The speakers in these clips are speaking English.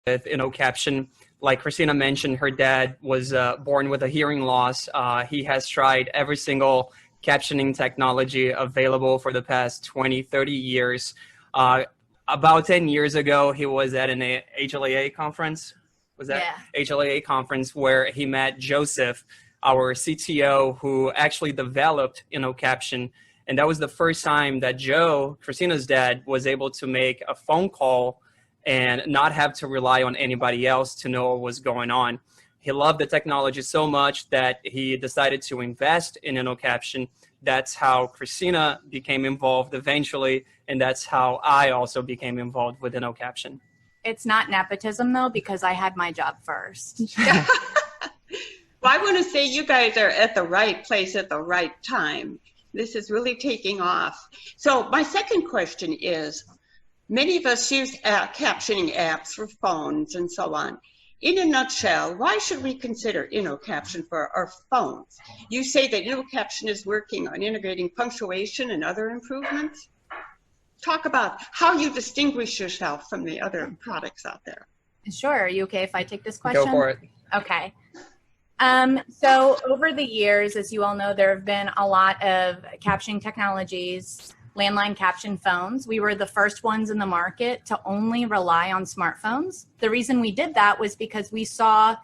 with Caption. Like Christina mentioned, her dad was born with a hearing loss. He has tried every single captioning technology available for the past 20, 30 years. About 10 years ago, he was at an HLAA conference. Was that HLAA conference where he met Joseph, our CTO, who actually developed Caption. And that was the first time that Joe, Christina's dad, was able to make a phone call and not have to rely on anybody else to know what was going on. He loved the technology so much that he decided to invest in Caption. That's how Christina became involved eventually, and that's how I also became involved with Caption. It's not nepotism, though, because I had my job first. Well, I want to say you guys are at the right place at the right time. This is really taking off. So my second question is, many of us use captioning apps for phones and so on. In a nutshell, why should we consider Caption for our phones? You say that Caption is working on integrating punctuation and other improvements. Talk about how you distinguish yourself from the other products out there. Sure. Are you okay if I take this question? Go for it. Okay. So over the years, as you all know, there have been a lot of captioning technologies, landline caption phones. We were the first ones in the market to only rely on smartphones. The reason we did that was because we saw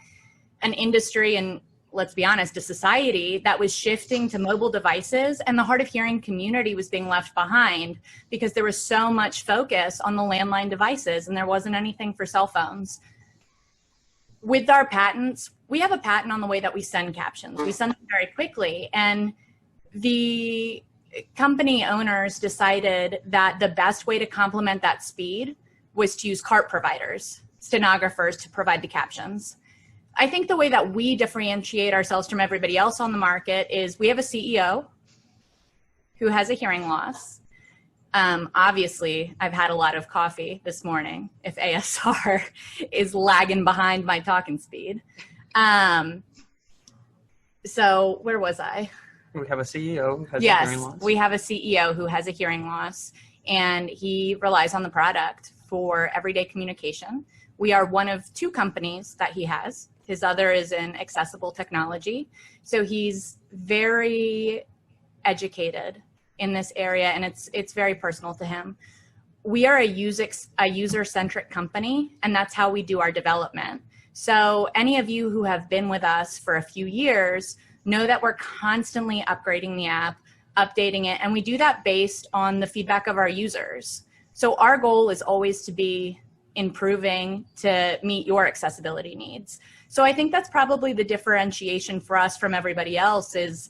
an industry and, let's be honest, a society that was shifting to mobile devices, and the hard of hearing community was being left behind because there was so much focus on the landline devices and there wasn't anything for cell phones. With our patents, we have a patent on the way that we send captions. We send them very quickly, and the company owners decided that the best way to complement that speed was to use CART providers, stenographers, to provide the captions. I think the way that we differentiate ourselves from everybody else on the market is we have a CEO who has a hearing loss. Obviously, I've had a lot of coffee this morning if ASR is lagging behind my talking speed. So where was I? We have a CEO who has a hearing loss. Yes, we have a CEO who has a hearing loss, and he relies on the product for everyday communication. We are one of two companies that he has. His other is in accessible technology. So he's very educated in this area, and it's very personal to him. We are a user-centric company, and that's how we do our development. So any of you who have been with us for a few years know that we're constantly upgrading the app, updating it, and we do that based on the feedback of our users. So our goal is always to be improving to meet your accessibility needs. So I think that's probably the differentiation for us from everybody else is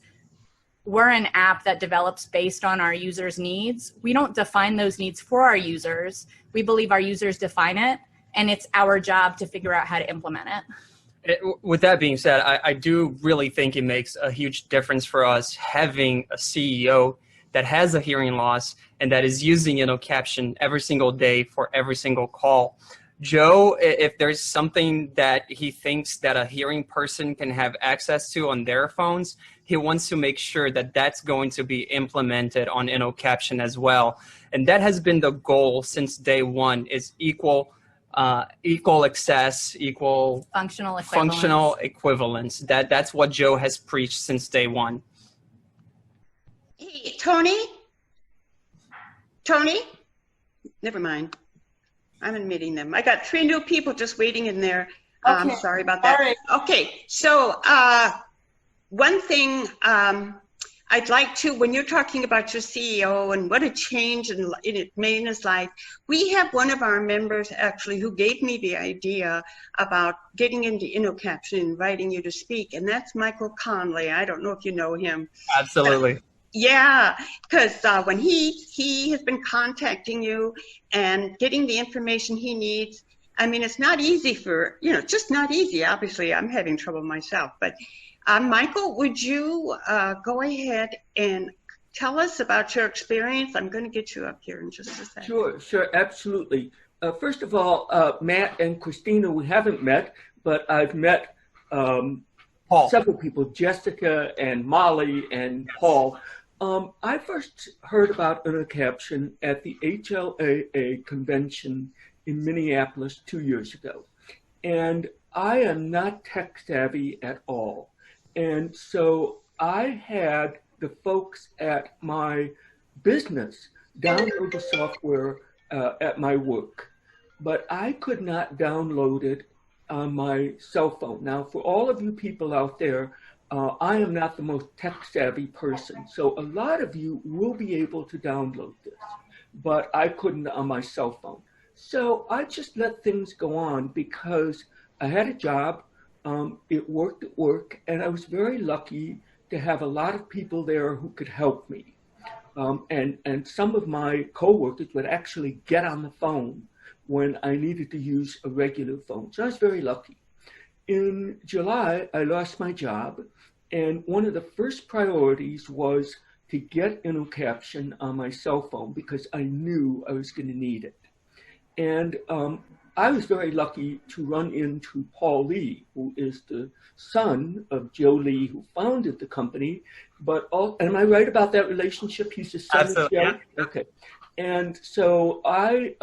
we're an app that develops based on our users' needs. We don't define those needs for our users. We believe our users define it, and it's our job to figure out how to implement it. With that being said, I do really think it makes a huge difference for us having a CEO that has a hearing loss and that is using Caption every single day for every single call. Joe, if there's something that he thinks that a hearing person can have access to on their phones, he wants to make sure that that's going to be implemented on Caption as well. And that has been the goal since day one, is equal access, equal functional equivalence. That's what Joe has preached since day one. Hey, Tony? Never mind. I'm admitting them. I got 3 new people just waiting in there. Okay. I'm sorry about that. All right. Okay, so one thing I'd like to, when you're talking about your CEO and what a change it made in his life, we have one of our members actually who gave me the idea about getting into Caption, inviting you to speak, and that's Michael Conley. I don't know if you know him. Absolutely. Yeah, because when he has been contacting you and getting the information he needs, I mean, it's not easy for, just not easy. Obviously, I'm having trouble myself, but Michael, would you go ahead and tell us about your experience? I'm going to get you up here in just a second. Sure, absolutely. First of all, Matt and Christina, we haven't met, but I've met several people, Jessica and Molly and Paul. I first heard about Caption at the HLAA convention in Minneapolis 2 years ago. And I am not tech savvy at all. And so I had the folks at my business download the software at my work, but I could not download it on my cell phone. Now, for all of you people out there, I am not the most tech savvy person. So a lot of you will be able to download this, but I couldn't on my cell phone. So I just let things go on because I had a job. It worked at work, and I was very lucky to have a lot of people there who could help me. And some of my coworkers would actually get on the phone when I needed to use a regular phone. So I was very lucky. In July, I lost my job, and one of the first priorities was to get InnoCaption on my cell phone because I knew I was going to need it. And I was very lucky to run into Paul Lee, who is the son of Joe Lee, who founded the company. But am I right about that relationship? He's the son of Joe? Yeah. Okay. And so I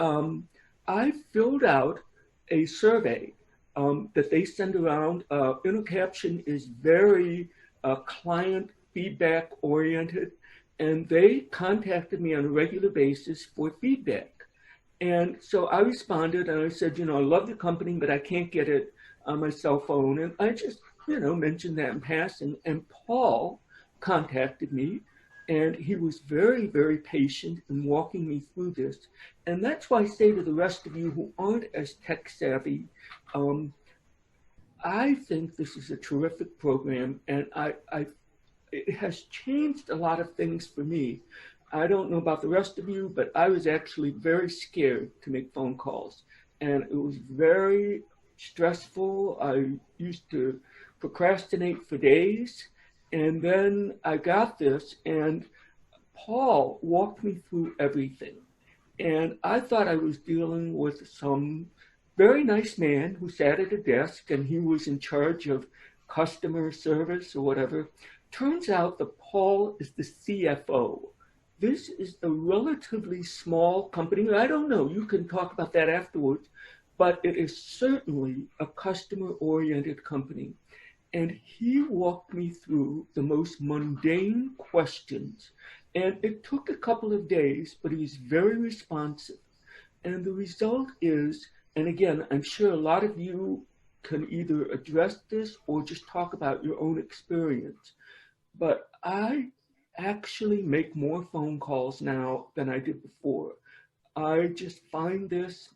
filled out a survey that they send around. InnoCaption is very client feedback oriented, and they contacted me on a regular basis for feedback. And so I responded and I said, I love the company, but I can't get it on my cell phone. And I just, mentioned that in passing. And Paul contacted me, and he was very, very patient in walking me through this. And that's why I say to the rest of you who aren't as tech savvy, I think this is a terrific program, and it has changed a lot of things for me. I don't know about the rest of you, but I was actually very scared to make phone calls, and it was very stressful. I used to procrastinate for days, and then I got this, and Paul walked me through everything. And I thought I was dealing with some very nice man who sat at a desk, and he was in charge of customer service or whatever. Turns out that Paul is the CFO. This is a relatively small company. I don't know, you can talk about that afterwards, but it is certainly a customer-oriented company. And he walked me through the most mundane questions. And it took a couple of days, but he was very responsive. And the result is, and again, I'm sure a lot of you can either address this or just talk about your own experience, but I actually make more phone calls now than I did before. I just find this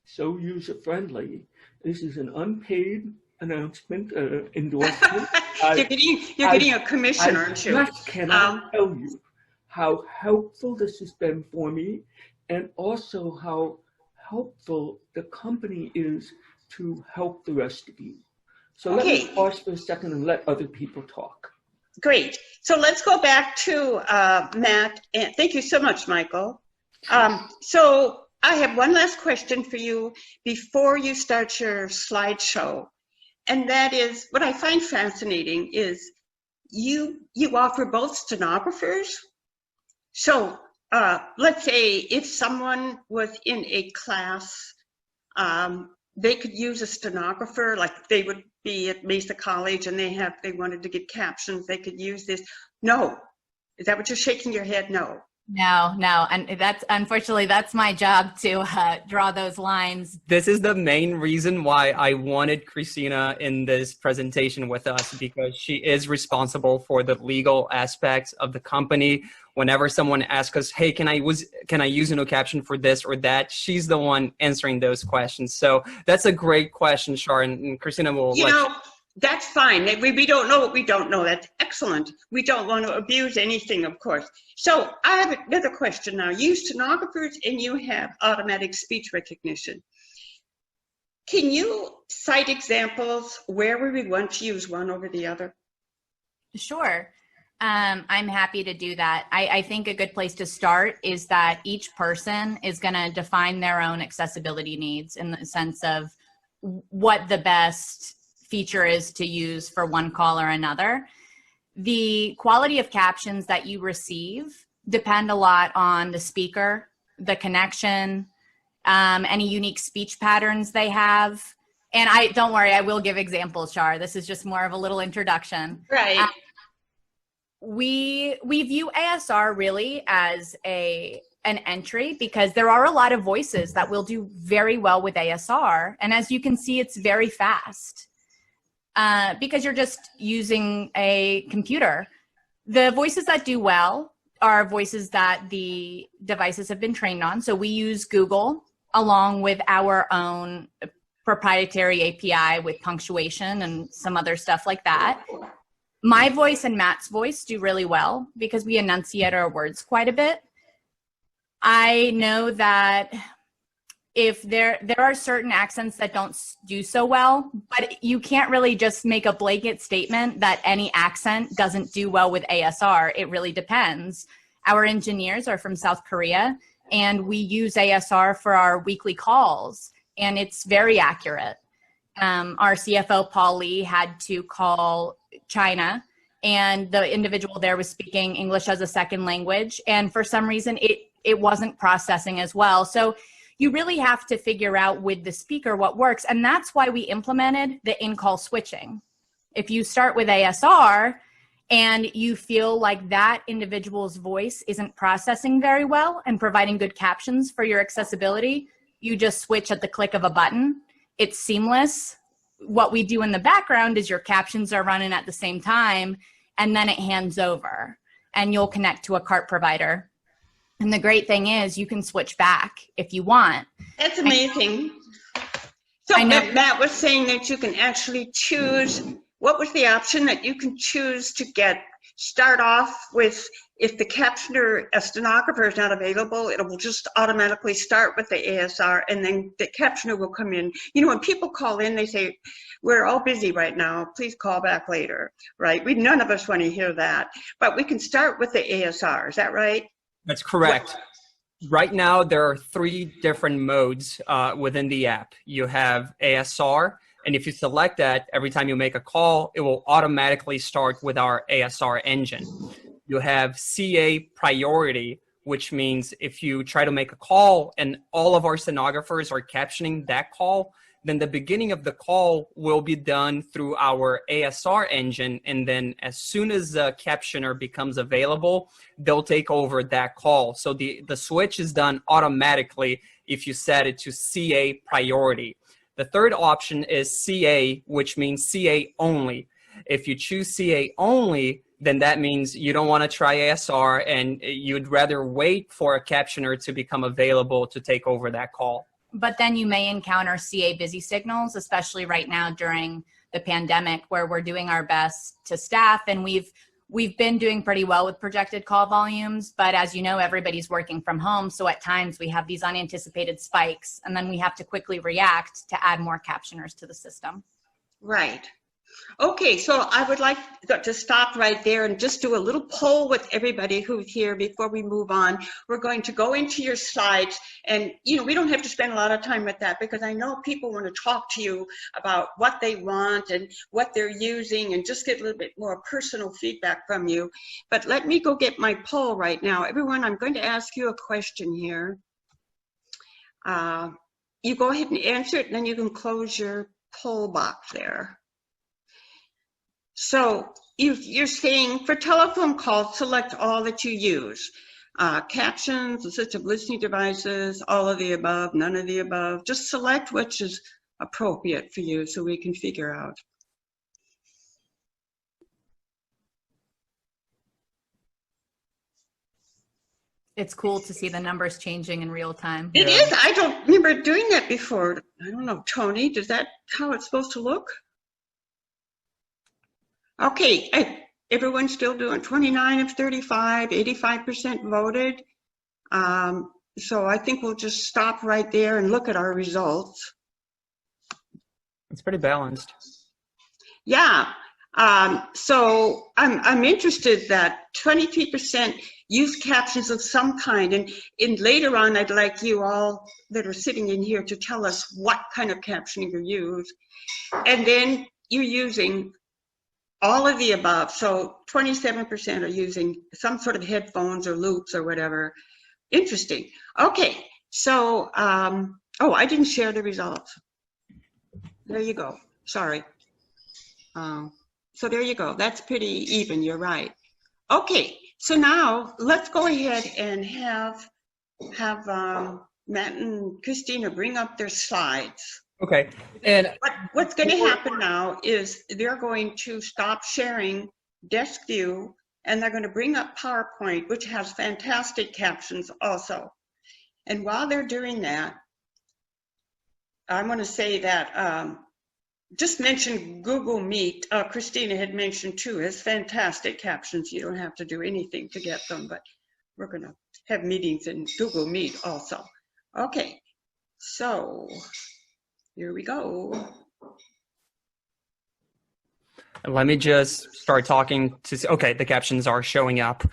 so user-friendly. This is an unpaid announcement, endorsement. You're getting a commission, aren't you? I just cannot tell you how helpful this has been for me, and also how helpful the company is to help the rest of you. So let me pause for a second and let other people talk. Great. So let's go back to Matt. And thank you so much, Michael. So I have one last question for you before you start your slideshow. And that is, what I find fascinating is you offer both stenographers. So let's say if someone was in a class, they could use a stenographer, like they would be at Mesa College and they wanted to get captions, they could use this. No. Is that what you're shaking your head? No. No. And unfortunately, that's my job to draw those lines. This is the main reason why I wanted Christina in this presentation with us, because she is responsible for the legal aspects of the company. Whenever someone asks us, hey, can I use InnoCaption for this or that? She's the one answering those questions. So that's a great question, Sharon, and Christina will that's fine. We don't know what we don't know. That's excellent. We don't want to abuse anything, of course. So I have another question now. You stenographers and you have automatic speech recognition. Can you cite examples where we would want to use one over the other? Sure. I'm happy to do that. I think a good place to start is that each person is going to define their own accessibility needs in the sense of what the best feature is to use for one call or another. The quality of captions that you receive depend a lot on the speaker, the connection, any unique speech patterns they have, And don't worry, I will give examples, Char. This is just more of a little introduction. Right. We view ASR really as an entry because there are a lot of voices that will do very well with ASR. And as you can see, it's very fast because you're just using a computer. The voices that do well are voices that the devices have been trained on. So we use Google along with our own proprietary API with punctuation and some other stuff like that. My voice and Matt's voice do really well because we enunciate our words quite a bit. I know that if there are certain accents that don't do so well, but you can't really just make a blanket statement that any accent doesn't do well with ASR. It really depends. Our engineers are from South Korea, and we use ASR for our weekly calls, and it's very accurate. Our CFO, Paul Lee, had to call China, and the individual there was speaking English as a second language, and for some reason it wasn't processing as well. So you really have to figure out with the speaker what works, and that's why we implemented the in-call switching. If you start with ASR and you feel like that individual's voice isn't processing very well and providing good captions for your accessibility, you just switch at the click of a button. It's seamless. What we do in the background is your captions are running at the same time, and then it hands over, and you'll connect to a CART provider. And the great thing is you can switch back if you want. That's amazing. So Matt was saying that you can actually choose, what was the option that you can choose to start off with? If the captioner, a stenographer is not available, it will just automatically start with the ASR, and then the captioner will come in. You know, when people call in, they say, we're all busy right now, please call back later, right? None of us want to hear that, but we can start with the ASR, is that right? That's correct. Right now, there are 3 different modes within the app. You have ASR, and if you select that, every time you make a call, it will automatically start with our ASR engine. You have CA priority, which means if you try to make a call and all of our stenographers are captioning that call, then the beginning of the call will be done through our ASR engine. And then as soon as the captioner becomes available, they'll take over that call. So the switch is done automatically if you set it to CA priority. The third option is CA, which means CA only. If you choose CA only, then that means you don't want to try ASR and you'd rather wait for a captioner to become available to take over that call. But then you may encounter CA busy signals, especially right now during the pandemic, where we're doing our best to staff, and we've been doing pretty well with projected call volumes. But as you know, everybody's working from home, so at times we have these unanticipated spikes, and then we have to quickly react to add more captioners to the system. Right. Okay, so I would like to stop right there and just do a little poll with everybody who's here before we move on. We're going to go into your slides, and we don't have to spend a lot of time with that because I know people want to talk to you about what they want and what they're using and just get a little bit more personal feedback from you. But let me go get my poll right now. Everyone, I'm going to ask you a question here. You go ahead and answer it, and then you can close your poll box there. So you're saying for telephone calls, select all that you use. Captions, assistive listening devices, all of the above, none of the above. Just select which is appropriate for you so we can figure out. It's cool to see the numbers changing in real time. It is. I don't remember doing that before. I don't know, Tony, is that how it's supposed to look? Okay, everyone's still doing 29 of 35, 85% voted. So I think we'll just stop right there and look at our results. It's pretty balanced. Yeah. So I'm interested that 23% use captions of some kind, and later on I'd like you all that are sitting in here to tell us what kind of captioning you use. And then you're using all of the above. So 27% are using some sort of headphones or loops or whatever. Interesting. Okay, so, oh, I didn't share the results. There you go. Sorry. So there you go. That's pretty even. You're right. Okay. So now let's go ahead and have Matt and Christina bring up their slides. Okay. And What's going to happen now is they're going to stop sharing desk view, and they're going to bring up PowerPoint, which has fantastic captions also. And while they're doing that, I want to say that just mention Google Meet. Christina had mentioned too, has fantastic captions. You don't have to do anything to get them, but we're going to have meetings in Google Meet also. Okay, so here we go. let me just start talking to, okay, the captions are showing up.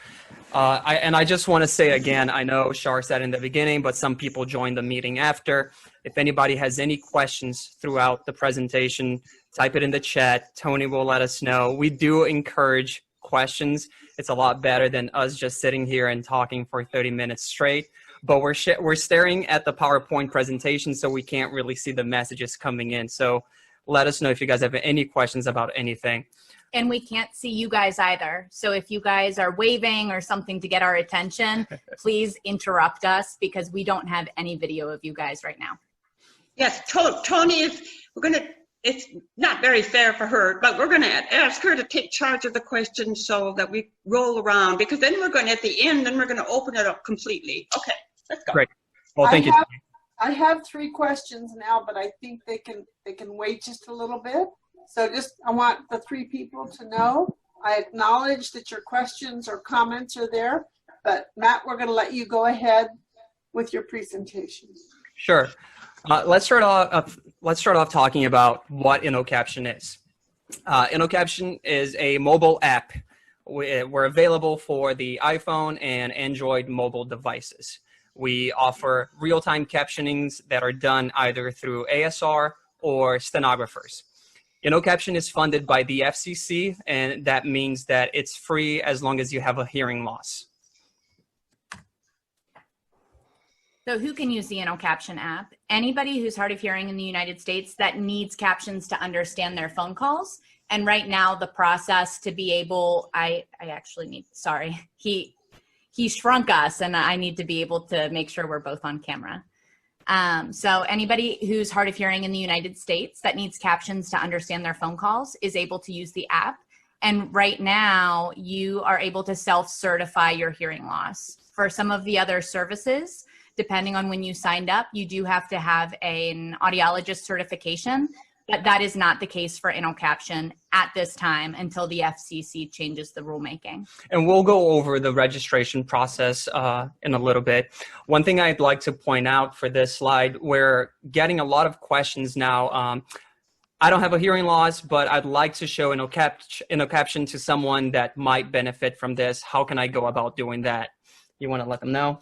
I just want to say again, I know Shar said in the beginning, but some people joined the meeting after. If anybody has any questions throughout the presentation, type it in the chat. Tony will let us know. We do encourage questions. It's a lot better than us just sitting here and talking for 30 minutes straight. But we're staring at the PowerPoint presentation, so we can't really see the messages coming in. So let us know if you guys have any questions about anything. And we can't see you guys either. So if you guys are waving or something to get our attention, please interrupt us because we don't have any video of you guys right now. Yes, Tony is, it's not very fair for her, but we're gonna ask her to take charge of the questions so that we roll around, because then we're gonna, at the end, then we're gonna open it up completely. Okay, let's go. Great. Well, thank you. I have 3 questions now, but I think they can wait just a little bit. So I want the 3 people to know. I acknowledge that your questions or comments are there, but Matt, we're going to let you go ahead with your presentation. Sure. Let's start off talking about what InnoCaption is. InnoCaption is a mobile app. We're available for the iPhone and Android mobile devices. We offer real-time captionings that are done either through ASR or stenographers. InnoCaption is funded by the FCC, and that means that it's free as long as you have a hearing loss. So who can use the InnoCaption app? Anybody who's hard of hearing in the United States that needs captions to understand their phone calls. And right now the process to be able, I actually need, sorry, he shrunk us and I need to be able to make sure we're both on camera. So anybody who's hard of hearing in the United States that needs captions to understand their phone calls is able to use the app. And right now you are able to self-certify your hearing loss. For some of the other services, depending on when you signed up, you do have to have an audiologist certification, but that is not the case for InnoCaption at this time until the FCC changes the rulemaking. And we'll go over the registration process in a little bit. One thing I'd like to point out for this slide, we're getting a lot of questions now. I don't have a hearing loss, but I'd like to show InnoCaption to someone that might benefit from this. How can I go about doing that? You want to let them know?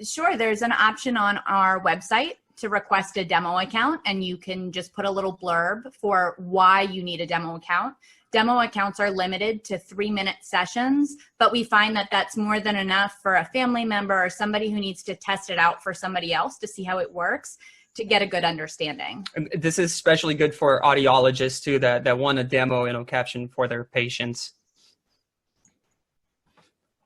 Sure, there's an option on our website to request a demo account, and you can just put a little blurb for why you need a demo account. Demo accounts are limited to 3-minute sessions, but we find that that's more than enough for a family member or somebody who needs to test it out for somebody else to see how it works, to get a good understanding. And this is especially good for audiologists too that want a demo InnoCaption for their patients.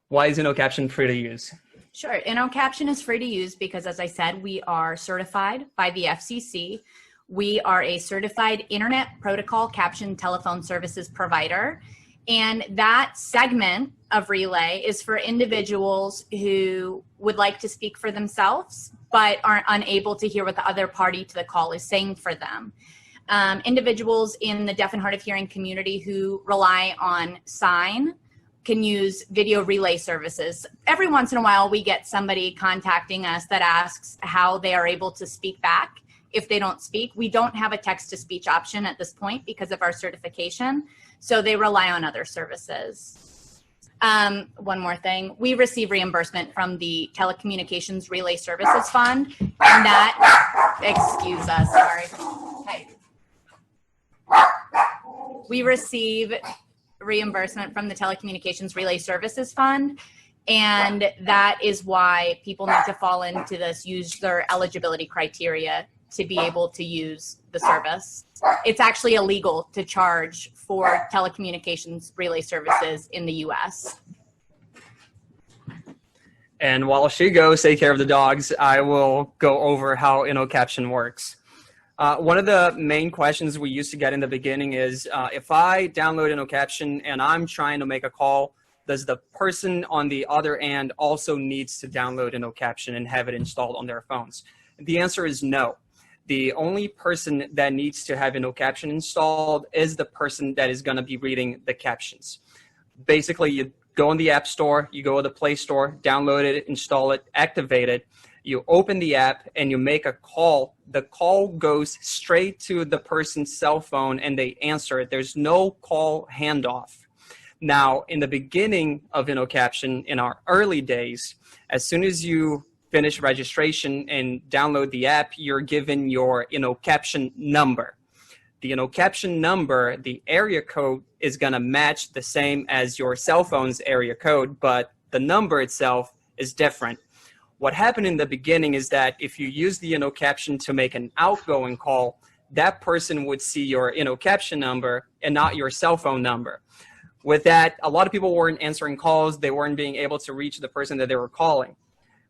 Why is InnoCaption free to use? Sure. InnoCaption is free to use because, as I said, we are certified by the FCC. We are a certified Internet Protocol Caption Telephone Services provider. And that segment of Relay is for individuals who would like to speak for themselves, but are unable to hear what the other party to the call is saying for them. Individuals in the deaf and hard of hearing community who rely on sign can use video relay services. Every once in a while, we get somebody contacting us that asks how they are able to speak back if they don't speak. We don't have a text-to-speech option at this point because of our certification, so they rely on other services. One more thing, we receive reimbursement from the Telecommunications Relay Services Fund, and that, excuse us, sorry. Hey. We receive reimbursement from the Telecommunications Relay Services Fund, and that is why people need to fall into this, use their eligibility criteria to be able to use the service. It's actually illegal to charge for telecommunications relay services in the US. And while she goes take care of the dogs, I will go over how InnoCaption works. One of the main questions we used to get in the beginning is, if I download InnoCaption and I'm trying to make a call, does the person on the other end also needs to download InnoCaption and have it installed on their phones? The answer is no. The only person that needs to have InnoCaption installed is the person that is going to be reading the captions. Basically, you go in the App Store, you go to the Play Store, download it, install it, activate it. You open the app and you make a call. The call goes straight to the person's cell phone and they answer it. There's no call handoff. Now, in the beginning of InnoCaption, in our early days, as soon as you finish registration and download the app, you're given your InnoCaption number. The InnoCaption number, the area code, is going to match the same as your cell phone's area code, but the number itself is different. What happened in the beginning is that if you use the InnoCaption to make an outgoing call, that person would see your InnoCaption number and not your cell phone number. With that, a lot of people weren't answering calls. They weren't being able to reach the person that they were calling.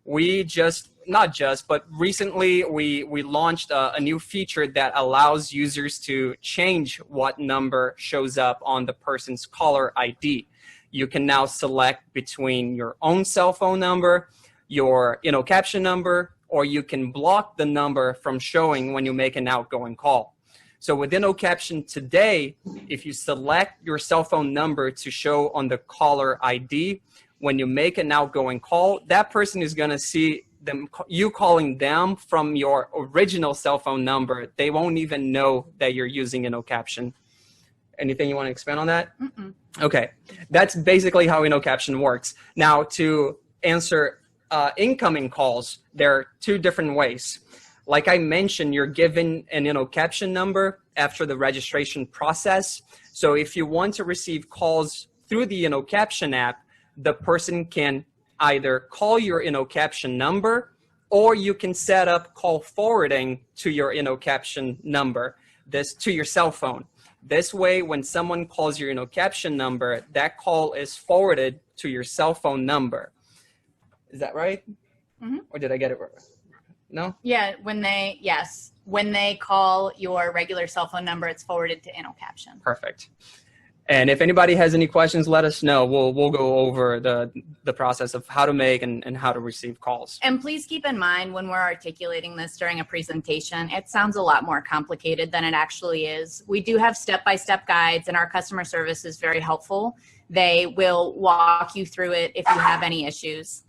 But recently we launched a new feature that allows users to change what number shows up on the person's caller ID. You can now select between your own cell phone number, your InnoCaption number, or you can block the number from showing when you make an outgoing call. So with InnoCaption today, if you select your cell phone number to show on the caller ID, when you make an outgoing call, that person is going to see you calling them from your original cell phone number. They won't even know that you're using InnoCaption. Anything you want to expand on that? Mm-mm. Okay, that's basically how InnoCaption works. Now, to answer incoming calls, there are two different ways. Like I mentioned, you're given an InnoCaption number after the registration process. So if you want to receive calls through the InnoCaption app, the person can either call your InnoCaption number, or you can set up call forwarding to your InnoCaption number, to your cell phone. This way, when someone calls your InnoCaption number, that call is forwarded to your cell phone number. Is that right? Mm-hmm. Or did I get it wrong? No? Yeah, when they call your regular cell phone number, it's forwarded to InnoCaption. Perfect. And if anybody has any questions, let us know. We'll go over the process of how to make and how to receive calls. And please keep in mind when we're articulating this during a presentation, it sounds a lot more complicated than it actually is. We do have step-by-step guides, and our customer service is very helpful. They will walk you through it if you have any issues.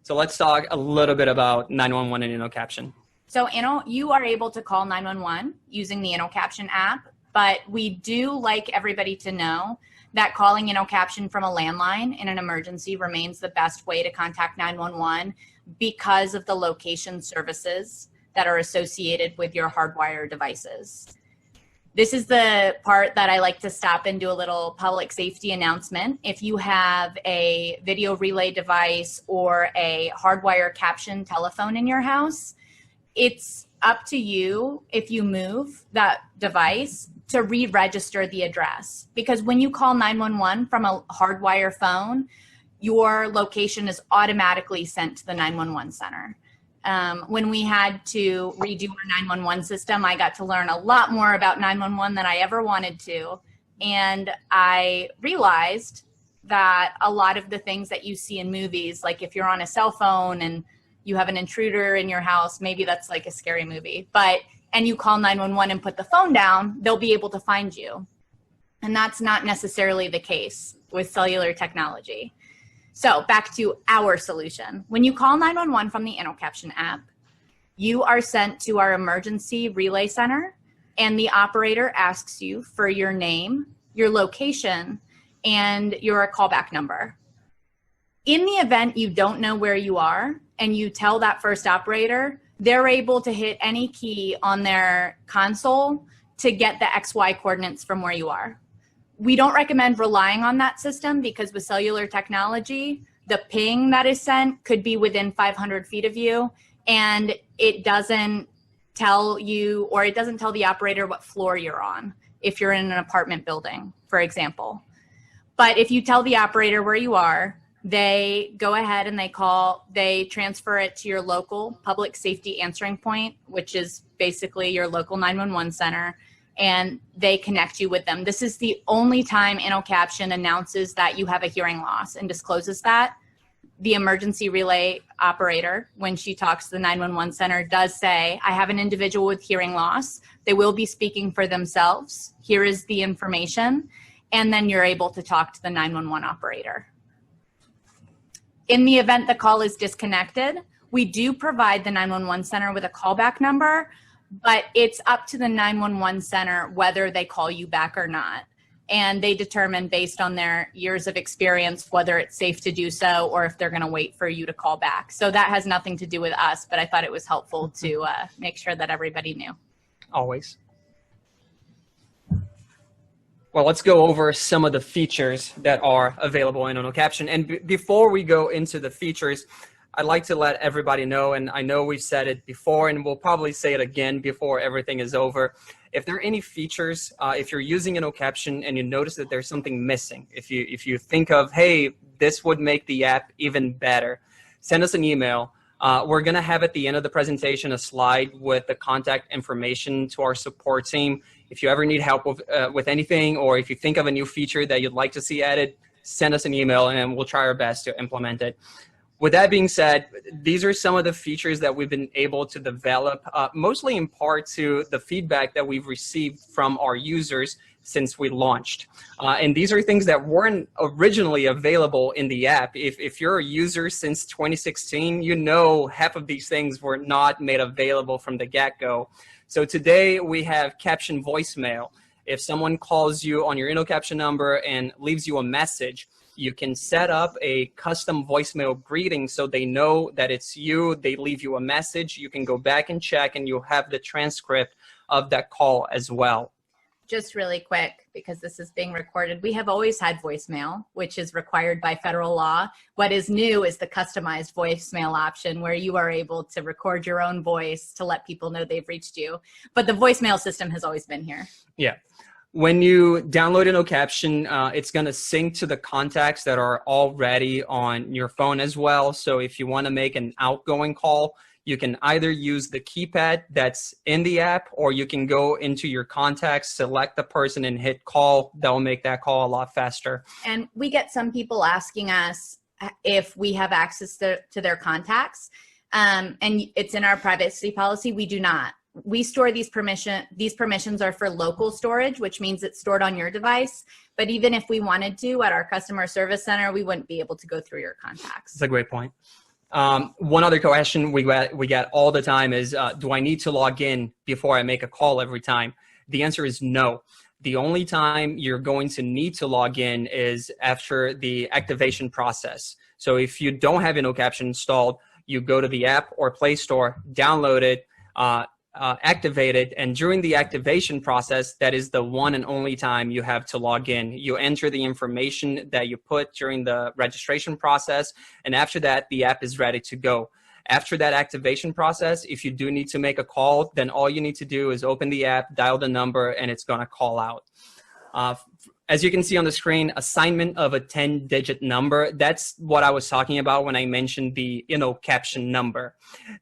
So let's talk a little bit about 911 and InnoCaption. So you are able to call 911 using the InnoCaption app, but we do like everybody to know that calling InnoCaption from a landline in an emergency remains the best way to contact 911 because of the location services that are associated with your hardwire devices. This is the part that I like to stop and do a little public safety announcement. If you have a video relay device or a hardwire caption telephone in your house, it's up to you, if you move that device, to re-register the address. Because when you call 911 from a hardwire phone, your location is automatically sent to the 911 center. When we had to redo our 911 system, I got to learn a lot more about 911 than I ever wanted to. And I realized that a lot of the things that you see in movies, like if you're on a cell phone and you have an intruder in your house, maybe that's like a scary movie, and you call 911 and put the phone down, they'll be able to find you. And that's not necessarily the case with cellular technology. So back to our solution. When you call 911 from the InnoCaption app, you are sent to our emergency relay center, and the operator asks you for your name, your location, and your callback number. In the event you don't know where you are and you tell that first operator, they're able to hit any key on their console to get the XY coordinates from where you are. We don't recommend relying on that system because with cellular technology, the ping that is sent could be within 500 feet of you, and it doesn't tell you, or it doesn't tell the operator what floor you're on if you're in an apartment building, for example. But if you tell the operator where you are, they go ahead and they transfer it to your local public safety answering point, which is basically your local 911 center, and they connect you with them. This is the only time InnoCaption announces that you have a hearing loss and discloses that. The emergency relay operator, when she talks to the 911 center, does say, I have an individual with hearing loss. They will be speaking for themselves. Here is the information. And then you're able to talk to the 911 operator. In the event the call is disconnected, we do provide the 911 center with a callback number, but it's up to the 911 center whether they call you back or not. And they determine based on their years of experience whether it's safe to do so or if they're going to wait for you to call back. So that has nothing to do with us, but I thought it was helpful to make sure that everybody knew. Always. Well, let's go over some of the features that are available in InnoCaption. And before we go into the features, I'd like to let everybody know, and I know we've said it before, and we'll probably say it again before everything is over. If there are any features, if you're using InnoCaption and you notice that there's something missing, if you think of, hey, this would make the app even better, send us an email. We're going to have at the end of the presentation a slide with the contact information to our support team. If you ever need help with anything, or if you think of a new feature that you'd like to see added, send us an email and we'll try our best to implement it. With that being said, these are some of the features that we've been able to develop, mostly in part to the feedback that we've received from our users since we launched. And these are things that weren't originally available in the app. If you're a user since 2016, you know half of these things were not made available from the get-go. So today we have Caption Voicemail. If someone calls you on your InnoCaption number and leaves you a message, you can set up a custom voicemail greeting so they know that it's you. They leave you a message. You can go back and check, and you'll have the transcript of that call as well. Just really quick, because this is being recorded, we have always had voicemail, which is required by federal law. What is new is the customized voicemail option, where you are able to record your own voice to let people know they've reached you. But the voicemail system has always been here. Yeah. When you download InnoCaption, it's going to sync to the contacts that are already on your phone as well. So if you want to make an outgoing call, you can either use the keypad that's in the app, or you can go into your contacts, select the person, and hit call. That'll make that call a lot faster. And we get some people asking us if we have access to their contacts. And it's in our privacy policy. We do not. We store these permissions are for local storage, which means it's stored on your device. But even if we wanted to at our customer service center, we wouldn't be able to go through your contacts. That's a great point. One other question we get all the time is, do I need to log in before I make a call every time? The answer is no. The only time you're going to need to log in is after the activation process. So if you don't have InnoCaption installed, you go to the app or Play Store, download it, activate it, and during the activation process, that is the one and only time you have to log in. You enter the information that you put during the registration process, and after that, the app is ready to go. After that activation process, if you do need to make a call, then all you need to do is open the app, dial the number, and it's going to call out. As you can see on the screen, assignment of a 10-digit number, that's what I was talking about when I mentioned the InnoCaption number.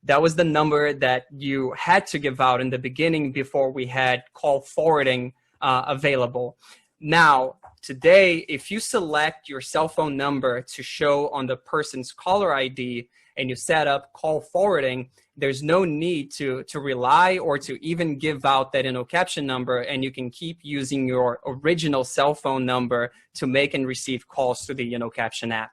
That was the number that you had to give out in the beginning before we had call forwarding available. Now, today, if you select your cell phone number to show on the person's caller ID and you set up call forwarding, there's no need to rely or to even give out that InnoCaption number, and you can keep using your original cell phone number to make and receive calls through the InnoCaption app.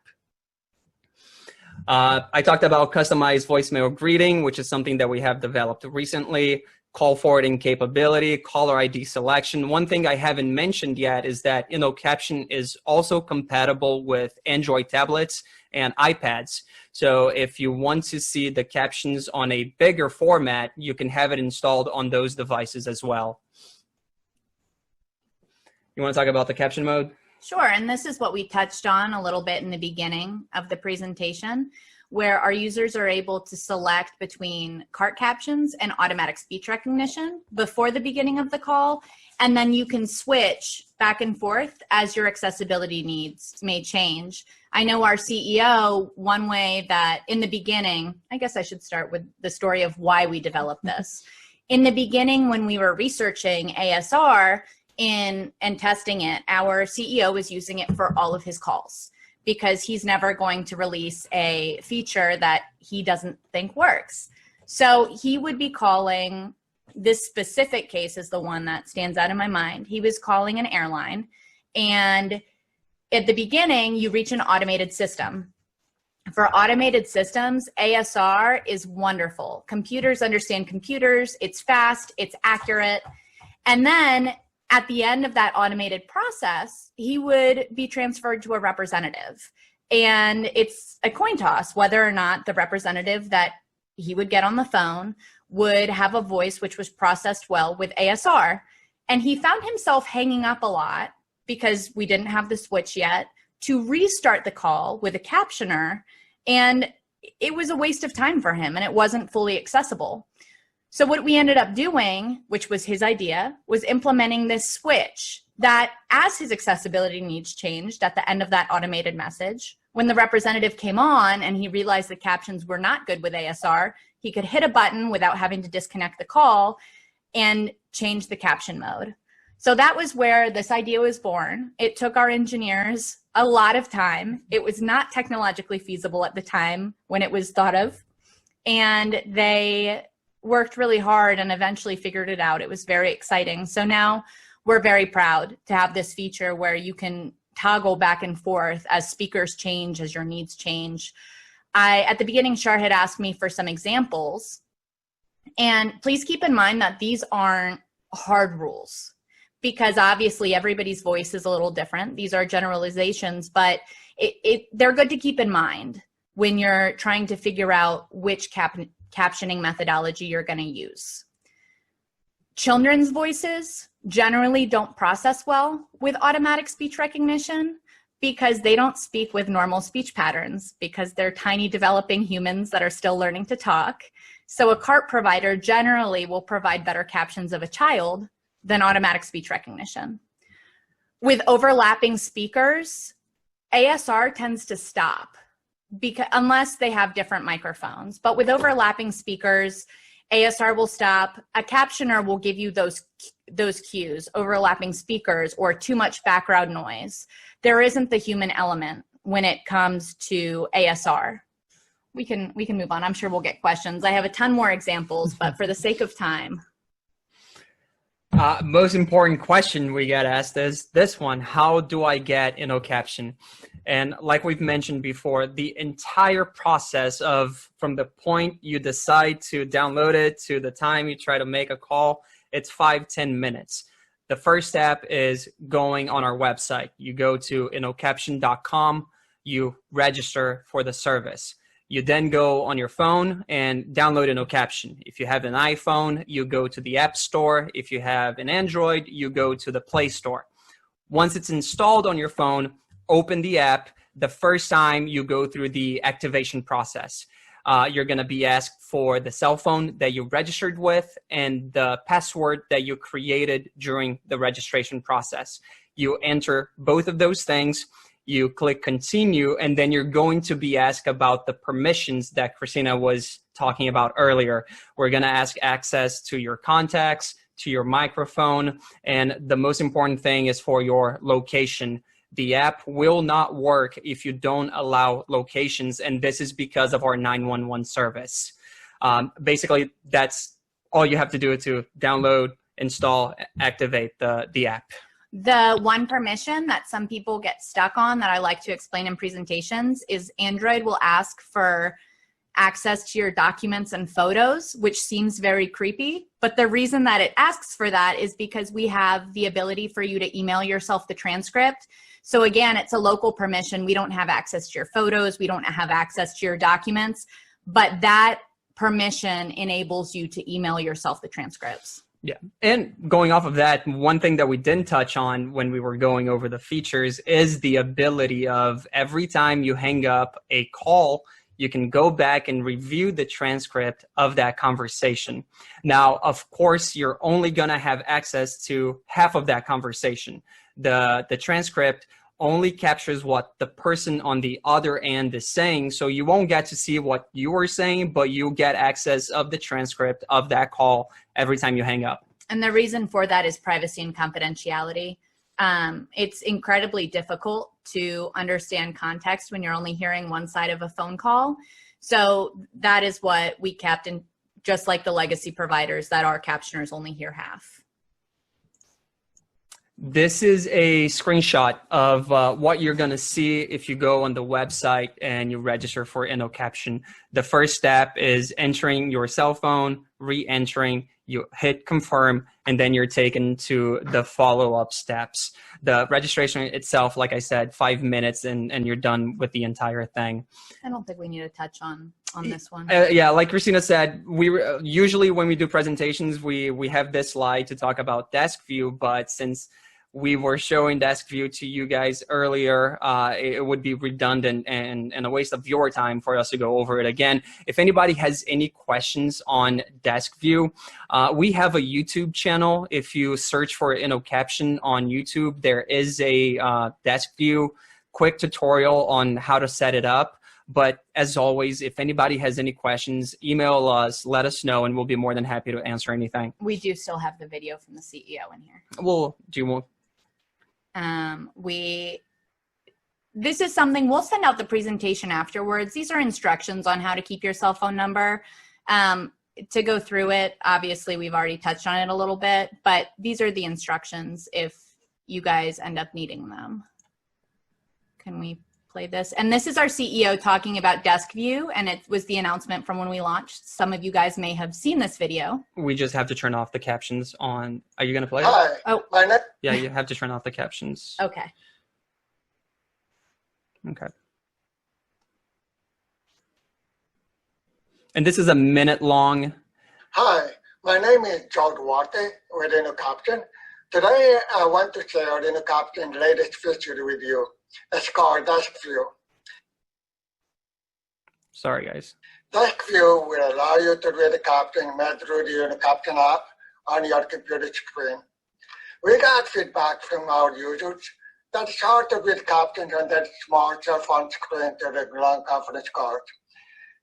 I talked about customized voicemail greeting, which is something that we have developed recently, call forwarding capability, caller ID selection. One thing I haven't mentioned yet is that InnoCaption is also compatible with Android tablets and iPads. So if you want to see the captions on a bigger format, you can have it installed on those devices as well. You want to talk about the caption mode? Sure, and this is what we touched on a little bit in the beginning of the presentation, where our users are able to select between cart captions and automatic speech recognition before the beginning of the call, and then you can switch back and forth as your accessibility needs may change. I know our CEO, one way that in the beginning, I guess I should start with the story of why we developed this. In the beginning, when we were researching ASR and testing it, our CEO was using it for all of his calls because he's never going to release a feature that he doesn't think works. So he would be calling, this specific case is the one that stands out in my mind. He was calling an airline, and at the beginning, you reach an automated system. For automated systems, ASR is wonderful. Computers understand computers, it's fast, it's accurate. And then at the end of that automated process, he would be transferred to a representative. And it's a coin toss whether or not the representative that he would get on the phone would have a voice which was processed well with ASR. And he found himself hanging up a lot because we didn't have the switch yet to restart the call with a captioner. And it was a waste of time for him and it wasn't fully accessible. So what we ended up doing, which was his idea, was implementing this switch that as his accessibility needs changed at the end of that automated message, when the representative came on and he realized the captions were not good with ASR, he could hit a button without having to disconnect the call and change the caption mode. So that was where this idea was born. It took our engineers a lot of time. It was not technologically feasible at the time when it was thought of, and they worked really hard and eventually figured it out. It was very exciting. So now we're very proud to have this feature where you can toggle back and forth as speakers change, as your needs change. At the beginning, Shar had asked me for some examples. And please keep in mind that these aren't hard rules because obviously everybody's voice is a little different. These are generalizations, but they're good to keep in mind when you're trying to figure out which captioning methodology you're going to use. Children's voices generally don't process well with automatic speech recognition because they don't speak with normal speech patterns because they're tiny developing humans that are still learning to talk. So a CART provider generally will provide better captions of a child than automatic speech recognition. With overlapping speakers, ASR tends to stop unless they have different microphones. But with overlapping speakers, ASR will stop. A captioner will give you those cues, overlapping speakers or too much background noise. There isn't the human element when it comes to ASR. We can move on. I'm sure we'll get questions. I have a ton more examples, but for the sake of time. Most important question we get asked is this one: how do I get Caption? And like we've mentioned before, the entire process from the point you decide to download it to the time you try to make a call, it's 5-10 minutes. The first step is going on our website. You go to caption.com, you register for the service. You then go on your phone and download Caption. If you have an iPhone, you go to the App Store. If you have an Android, you go to the Play Store. Once it's installed on your phone, open the app. The first time you go through the activation process, you're going to be asked for the cell phone that you registered with and the password that you created during the registration process. You enter both of those things. You click continue, and then you're going to be asked about the permissions that Christina was talking about earlier. We're going to ask access to your contacts, to your microphone, and the most important thing is for your location. The app will not work if you don't allow locations, and this is because of our 911 service. Basically, that's all you have to do to download, install, activate the app. The one permission that some people get stuck on that I like to explain in presentations is Android will ask for access to your documents and photos, which seems very creepy. But the reason that it asks for that is because we have the ability for you to email yourself the transcript. So again, it's a local permission. We don't have access to your photos. We don't have access to your documents. But that permission enables you to email yourself the transcripts. Yeah. And going off of that, one thing that we didn't touch on when we were going over the features is the ability of every time you hang up a call, you can go back and review the transcript of that conversation. Now, of course, you're only going to have access to half of that conversation. The transcript only captures what the person on the other end is saying. So you won't get to see what you were saying, but you'll get access of the transcript of that call every time you hang up. And the reason for that is privacy and confidentiality. It's incredibly difficult to understand context when you're only hearing one side of a phone call. So that is what we kept, and just like the legacy providers, that our captioners only hear half. This is a screenshot of what you're going to see if you go on the website and you register for InnoCaption. The first step is entering your cell phone, re-entering, you hit confirm, and then you're taken to the follow-up steps. The registration itself, like I said, 5 minutes and you're done with the entire thing. I don't think we need to touch on this one. Yeah, like Christina said, usually when we do presentations, we have this slide to talk about desk view, but since we were showing desk view to you guys earlier, it would be redundant and a waste of your time for us to go over it again. If anybody has any questions on desk view, we have a YouTube channel. If you search for InnoCaption on YouTube, there is a desk view quick tutorial on how to set it up. But as always, if anybody has any questions, email us, let us know, and we'll be more than happy to answer anything. We do still have the video from the CEO in here. Well, do you want? This is something we'll send out the presentation afterwards. These are instructions on how to keep your cell phone number. To go through it, obviously we've already touched on it a little bit, but these are the instructions if you guys end up needing them. Can we play this? And this is our CEO talking about desk view, and it was the announcement from when we launched. Some of you guys may have seen this video. We just have to turn off the captions on. Are you going to play it? Hi. Oh. Yeah, you have to turn off the captions. Okay. Okay. And this is a minute long. Hi, my name is Joe Duarte with InnoCaption. Today I want to share InnoCaption's latest feature with you. It's called Desk View. Sorry, guys. Desk View will allow you to read the caption made through the InnoCaption app on your computer screen. We got feedback from our users that it's hard to read captions on that small cell phone screen to the long conference card.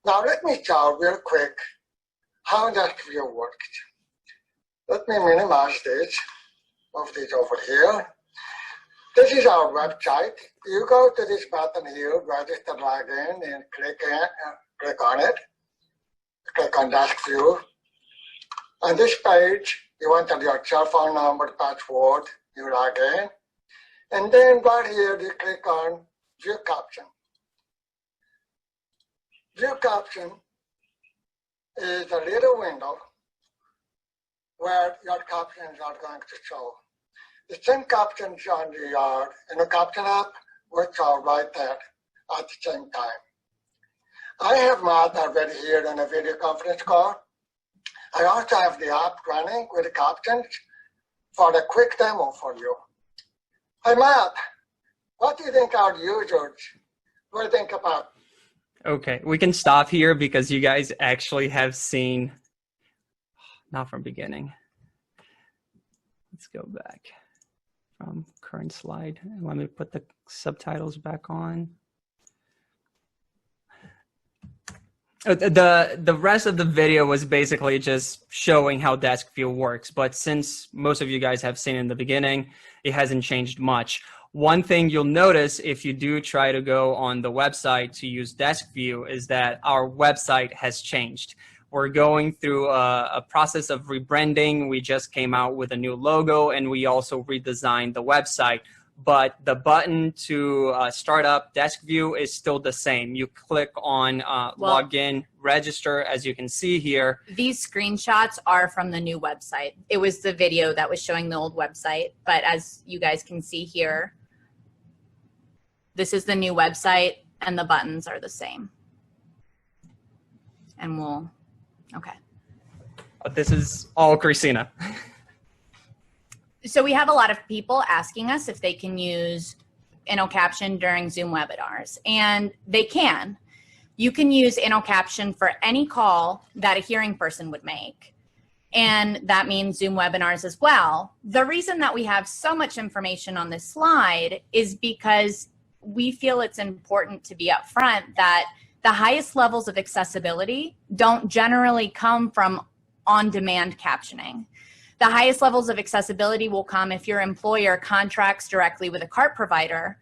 Now let me show real quick how Desk View works. Let me minimize this, move this over here. This is our website. You go to this button here, register login, and click on it. Click on Desk View. On this page, you enter your cell phone number, password, you log in. And then right here, you click on View Caption. View Caption is a little window where your captions are going to show. The same captions on the Caption app will show right there at the same time. I have Matt already here on a video conference call. I also have the app running with the captions for a quick demo for you. Hi Matt, what do you think our users will think about? Okay, we can stop here because you guys actually have seen, not from beginning. Let's go back from current slide. Let me put the subtitles back on. The rest of the video was basically just showing how Desk View works, but since most of you guys have seen in the beginning, it hasn't changed much. One thing you'll notice if you do try to go on the website to use Desk View is that our website has changed. We're going through a process of rebranding. We just came out with a new logo, and we also redesigned the website. But the button to start up Desk View is still the same. You click on login, register, as you can see here. These screenshots are from the new website. It was the video that was showing the old website, but as you guys can see here, this is the new website and the buttons are the same. And okay. This is all Christina. So we have a lot of people asking us if they can use InnoCaption during Zoom webinars, and they can. You can use InnoCaption for any call that a hearing person would make. And that means Zoom webinars as well. The reason that we have so much information on this slide is because we feel it's important to be upfront that the highest levels of accessibility don't generally come from on-demand captioning. The highest levels of accessibility will come if your employer contracts directly with a CART provider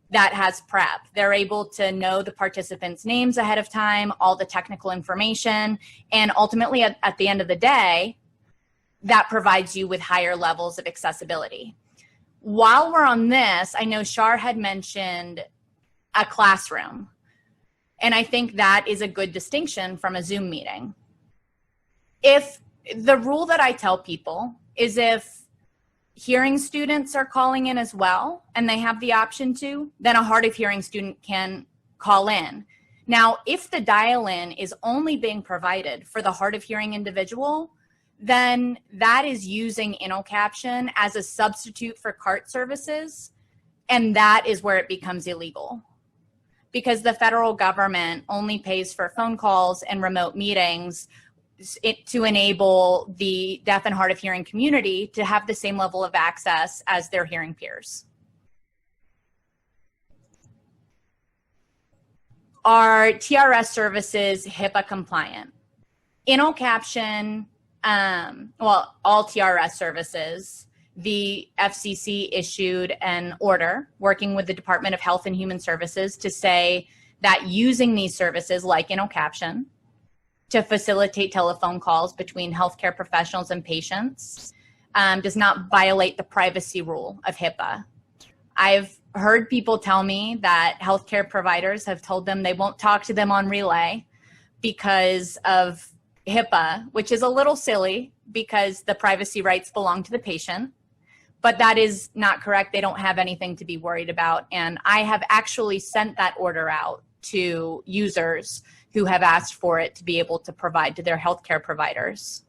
that has prep. They're able to know the participants' names ahead of time, all the technical information, and ultimately at the end of the day, that provides you with higher levels of accessibility. While we're on this, I know Shar had mentioned a classroom, and I think that is a good distinction from a Zoom meeting. If the rule that I tell people is if hearing students are calling in as well, and they have the option to, then a hard of hearing student can call in. Now, if the dial-in is only being provided for the hard of hearing individual, then that is using InnoCaption as a substitute for CART services, and that is where it becomes illegal. Because the federal government only pays for phone calls and remote meetings to enable the deaf and hard of hearing community to have the same level of access as their hearing peers. Are TRS services HIPAA compliant? InnoCaption, well, all TRS services, the FCC issued an order working with the Department of Health and Human Services to say that using these services like InnoCaption to facilitate telephone calls between healthcare professionals and patients does not violate the privacy rule of HIPAA. I've heard people tell me that healthcare providers have told them they won't talk to them on relay because of HIPAA, which is a little silly because the privacy rights belong to the patient, but that is not correct. They don't have anything to be worried about. And I have actually sent that order out to users who have asked for it to be able to provide to their healthcare providers.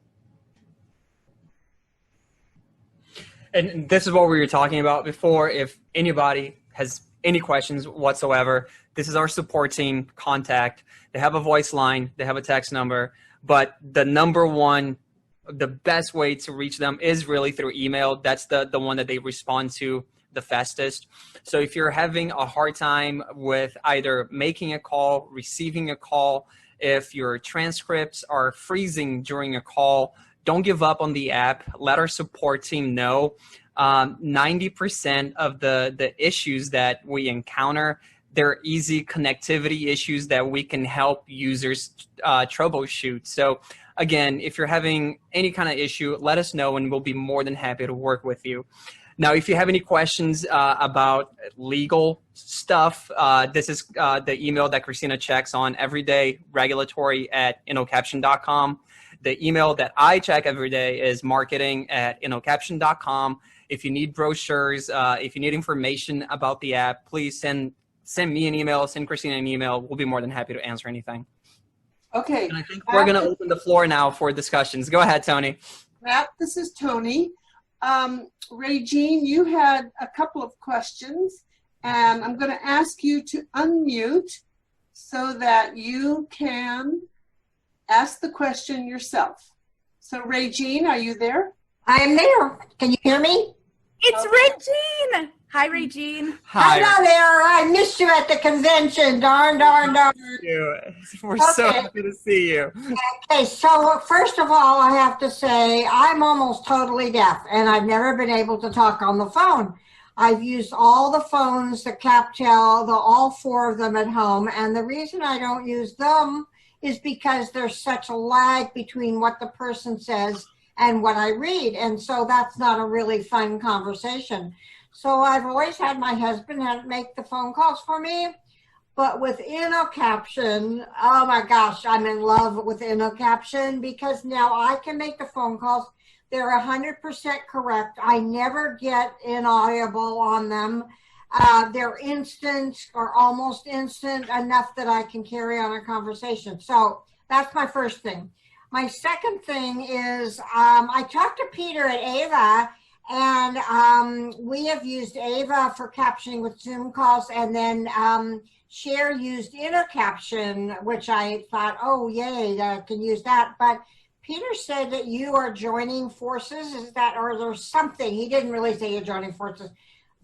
And this is what we were talking about before. If anybody has any questions whatsoever, this is our support team contact. They have a voice line, they have a text number, but the number one, the best way to reach them is really through email. That's the one that they respond to the fastest. So if you're having a hard time with either making a call, receiving a call, if your transcripts are freezing during a call, don't give up on the app. Let our support team know. 90% of the issues that we encounter, they're easy connectivity issues that we can help users troubleshoot. So again, if you're having any kind of issue, let us know and we'll be more than happy to work with you. Now, if you have any questions about legal stuff, this is the email that Christina checks on every day, regulatory@innocaption.com. The email that I check every day is marketing@innocaption.com. If you need brochures, if you need information about the app, please send me an email, send Christina an email. We'll be more than happy to answer anything. Okay. And I think we're going to open the floor now for discussions. Go ahead, Tony. Matt, this is Tony. Regine, you had a couple of questions, and I'm going to ask you to unmute so that you can ask the question yourself. So, Regine, are you there? I am there. Can you hear me? It's Regine. Hi, Regine. Hi. Hello there. I missed you at the convention. Darn. We're so happy to see you. Okay, so first of all, I have to say I'm almost totally deaf, and I've never been able to talk on the phone. I've used all the phones, the CapTel, all four of them at home, and the reason I don't use them is because there's such a lag between what the person says and what I read, and so that's not a really fun conversation. So I've always had my husband make the phone calls for me, but with InnoCaption, oh my gosh, I'm in love with InnoCaption because now I can make the phone calls. They're 100% correct. I never get inaudible on them. They're instant or almost instant enough that I can carry on a conversation. So that's my first thing. My second thing is I talked to Peter at Ava, And we have used Ava for captioning with Zoom calls, and then Cher used InterCaption, which I thought, oh, yay, I can use that. But Peter said that you are joining forces. Is that, or there's something? He didn't really say you're joining forces,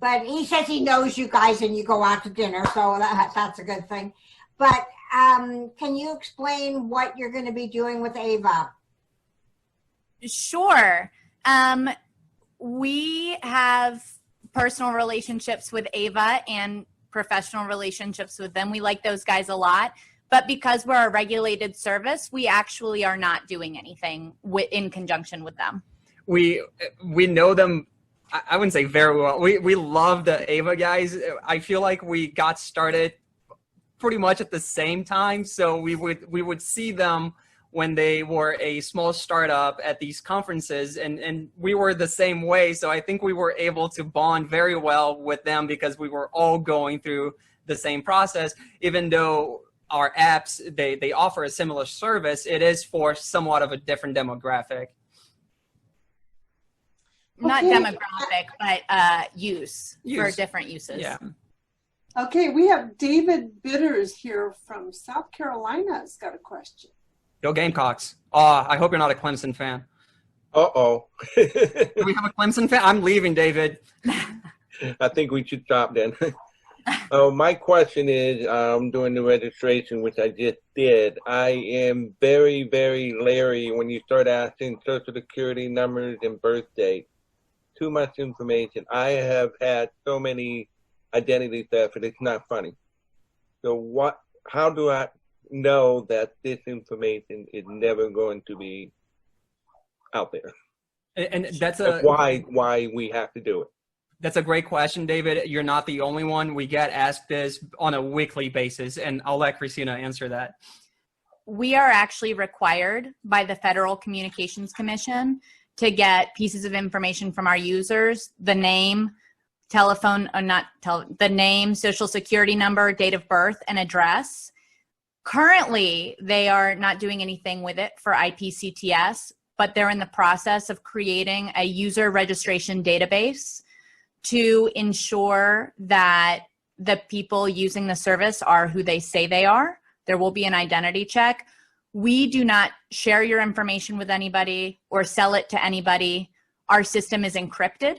but he says he knows you guys and you go out to dinner, so that's a good thing. But can you explain what you're going to be doing with Ava? Sure. We have personal relationships with Ava and professional relationships with them. We like those guys a lot. But because we're a regulated service, we actually are not doing anything in conjunction with them. We know them, I wouldn't say very well. We love the Ava guys. I feel like we got started pretty much at the same time. So we would see them when they were a small startup at these conferences, and we were the same way. So I think we were able to bond very well with them because we were all going through the same process. Even though our apps, they offer a similar service, it is for somewhat of a different demographic. Not demographic, but use for different uses. Yeah. Okay, we have David Bitters here from South Carolina has got a question. Go Gamecocks. I hope you're not a Clemson fan. Uh-oh. Do we have a Clemson fan? I'm leaving, David. I think we should stop then. My question is, I'm doing the registration, which I just did. I am very, very leery when you start asking Social Security numbers and birth dates. Too much information. I have had so many identity theft, and it's not funny. So how do I know that this information is never going to be out there? And that's why we have to do it. That's a great question, David. You're not the only one. We get asked this on a weekly basis, and I'll let Christina answer that. We are actually required by the Federal Communications Commission to get pieces of information from our users, the name, the name, social security number, date of birth, and address. Currently, they are not doing anything with it for IPCTS, but they're in the process of creating a user registration database to ensure that the people using the service are who they say they are. There will be an identity check. We do not share your information with anybody or sell it to anybody. Our system is encrypted,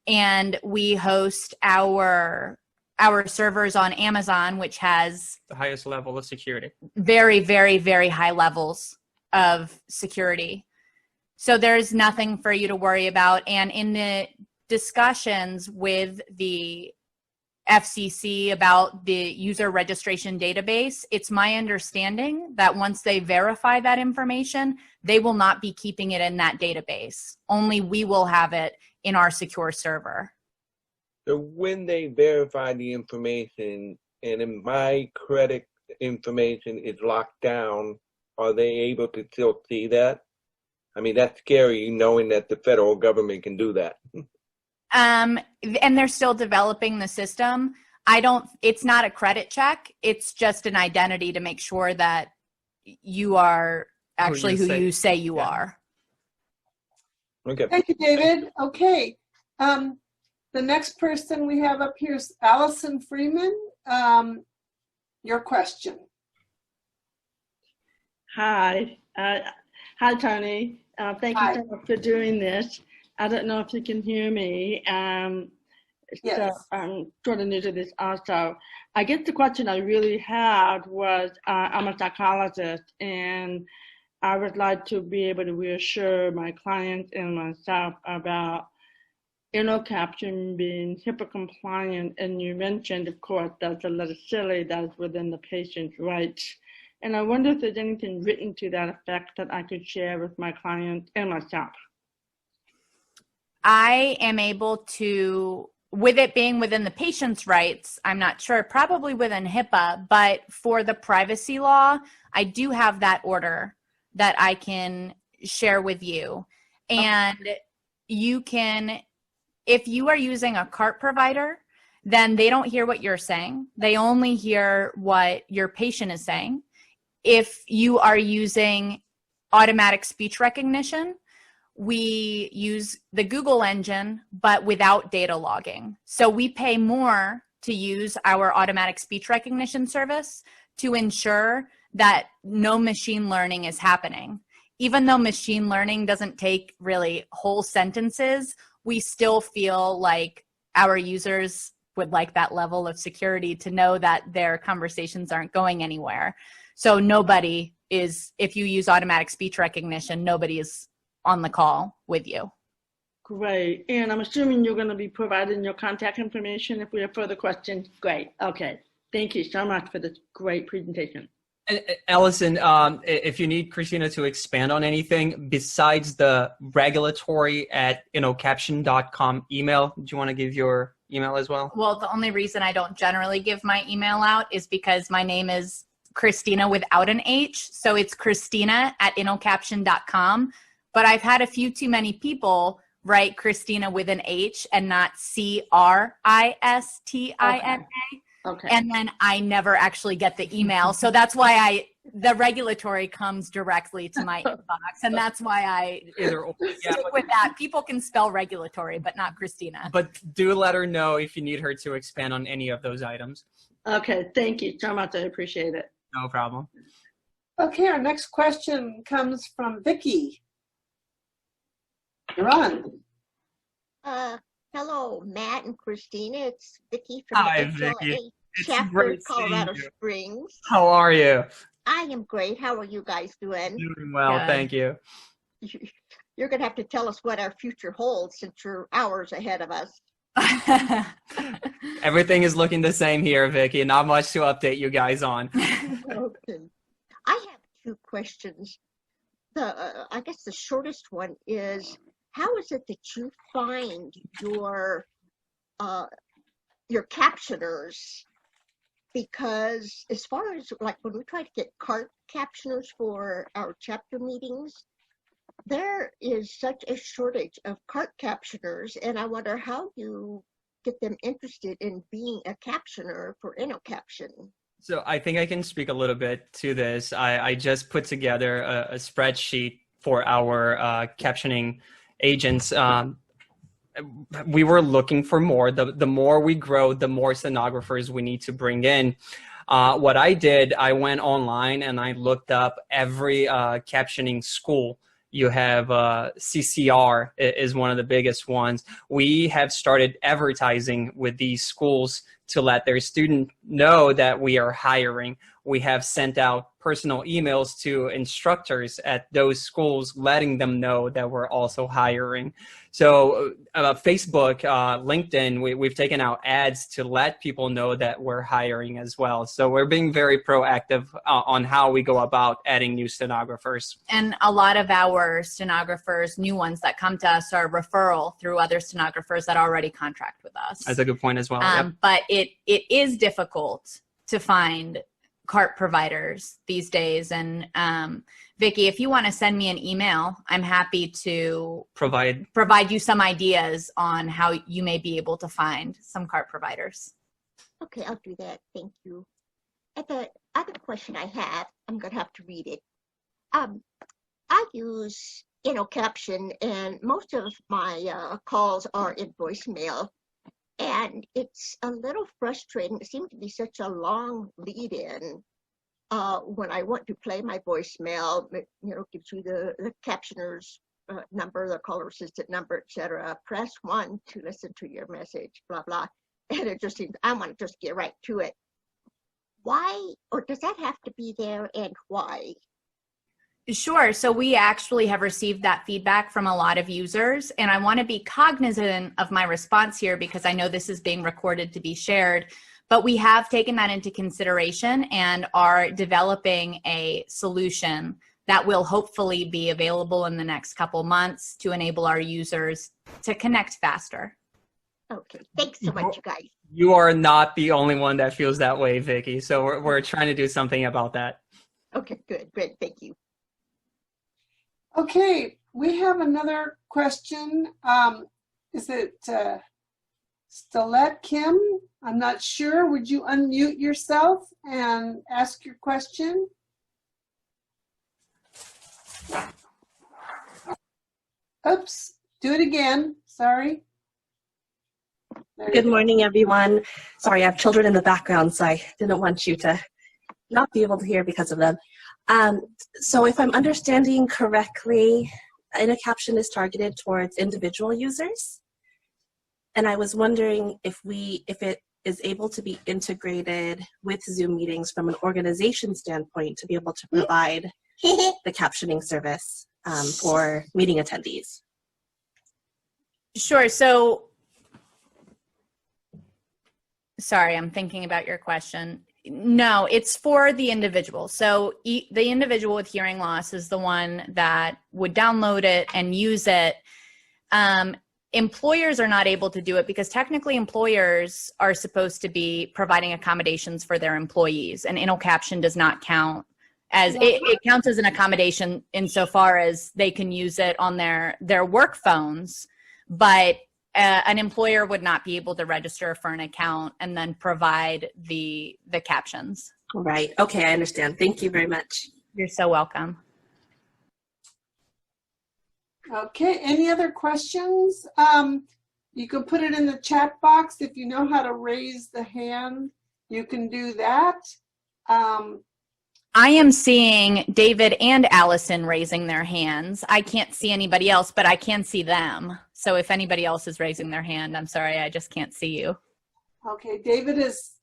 and we host our servers on Amazon, which has the highest level of security. Very, very, very high levels of security. So there's nothing for you to worry about. And in the discussions with the FCC about the user registration database, it's my understanding that once they verify that information, they will not be keeping it in that database. Only we will have it in our secure server. So when they verify the information and in my credit information is locked down, are they able to still see that? I mean, that's scary knowing that the federal government can do that. And they're still developing the system. It's not a credit check. It's just an identity to make sure that you are actually who you say you are. Okay. Thank you, David. Okay. The next person we have up here is Allison Freeman. Your question. Hi. Hi, Tony. Thank you so much for doing this. I don't know if you can hear me. Yes. So I'm sort of new to this also. I guess the question I really had was, I'm a psychologist, and I would like to be able to reassure my clients and myself about Caption being HIPAA compliant. And you mentioned, of course, that's a little silly, that's within the patient's rights. And I wonder if there's anything written to that effect that I could share with my client and myself. I am able to, with it being within the patient's rights, I'm not sure, probably within HIPAA, but for the privacy law, I do have that order that I can share with you. And you can, if you are using a CART provider, then they don't hear what you're saying. They only hear what your patient is saying. If you are using automatic speech recognition, we use the Google engine, but without data logging. So we pay more to use our automatic speech recognition service to ensure that no machine learning is happening. Even though machine learning doesn't take really whole sentences, we still feel like our users would like that level of security to know that their conversations aren't going anywhere. So nobody is, if you use automatic speech recognition, nobody is on the call with you. Great. And I'm assuming you're going to be providing your contact information if we have further questions. Great. Okay. Thank you so much for this great presentation. Allison, if you need Christina to expand on anything besides the regulatory at caption.com email, do you want to give your email as well? Well, the only reason I don't generally give my email out is because my name is Christina without an H. So it's Christina@innocaption.com. But I've had a few too many people write Christina with an H and not Christina. Okay. And then I never actually get the email. So that's why the regulatory comes directly to my inbox. And that's why I stick with that. People can spell regulatory, but not Christina. But do let her know if you need her to expand on any of those items. Okay. Thank you so much. I appreciate it. No problem. Okay, our next question comes from Vicki. You're on. Hello, Matt and Christina. It's Vicki from Hi, the Vicki. Chapter, Colorado Springs. How are you? I am great. How are you guys doing? Doing well, thank you. You're going to have to tell us what our future holds since you're hours ahead of us. Everything is looking the same here, Vicki. Not much to update you guys on. Okay. I have two questions. I guess the shortest one is, how is it that you find your captioners? Because as far as like when we try to get cart captioners for our chapter meetings, there is such a shortage of cart captioners, and I wonder how you get them interested in being a captioner for InnoCaption. So I think I can speak a little bit to this. I just put together a spreadsheet for our captioning agents. We were looking for more. The more we grow, the more stenographers we need to bring in. What I did, I went online and I looked up every captioning school. You have CCR is one of the biggest ones. We have started advertising with these schools to let their students know that we are hiring. We have sent out personal emails to instructors at those schools, letting them know that we're also hiring. So Facebook, LinkedIn, we've taken out ads to let people know that we're hiring as well. So we're being very proactive on how we go about adding new stenographers. And a lot of our stenographers, new ones that come to us, are referral through other stenographers that already contract with us. That's a good point as well. Yep. But it is difficult to find cart providers these days. And Vicki, if you want to send me an email, I'm happy to provide you some ideas on how you may be able to find some cart providers. Okay, I'll do that. Thank you. And the other question I have, I'm going to have to read it. I use InnoCaption, and most of my calls are in voicemail. And it's a little frustrating. It seems to be such a long lead-in when I want to play my voicemail. It, gives you the captioner's number, the caller assistant number, etc. Press 1 to listen to your message, blah, blah. And it just seems, I want to just get right to it. Why, or does that have to be there, and why? Sure. So we actually have received that feedback from a lot of users, and I want to be cognizant of my response here because I know this is being recorded to be shared, but we have taken that into consideration and are developing a solution that will hopefully be available in the next couple months to enable our users to connect faster. Okay. Thanks so much, you guys. You are not the only one that feels that way, Vicki. So we're trying to do something about that. Okay, good. Great. Thank you. Okay, we have another question. Is it Stilette Kim? I'm not sure. Would you unmute yourself and ask your question? Do it again. Sorry. Good morning, everyone. Sorry, I have children in the background, so I didn't want you to not be able to hear because of them. So if I'm understanding correctly, InnoCaption is targeted towards individual users. And I was wondering if it is able to be integrated with Zoom meetings from an organization standpoint to be able to provide the captioning service for meeting attendees. Sure. So, sorry, I'm thinking about your question. No, it's for the individual. So the individual with hearing loss is the one that would download it and use it. Employers are not able to do it because technically employers are supposed to be providing accommodations for their employees, and InnoCaption does not count as it counts as an accommodation insofar as they can use it on their work phones, but an employer would not be able to register for an account and then provide the captions. Right. Okay, I understand. Thank you very much. You're so welcome. Okay, any other questions? You can put it in the chat box. If you know how to raise the hand, you can do that. I am seeing David and Allison raising their hands. I can't see anybody else, but I can see them. So if anybody else is raising their hand, I'm sorry, I just can't see you. Okay, David is,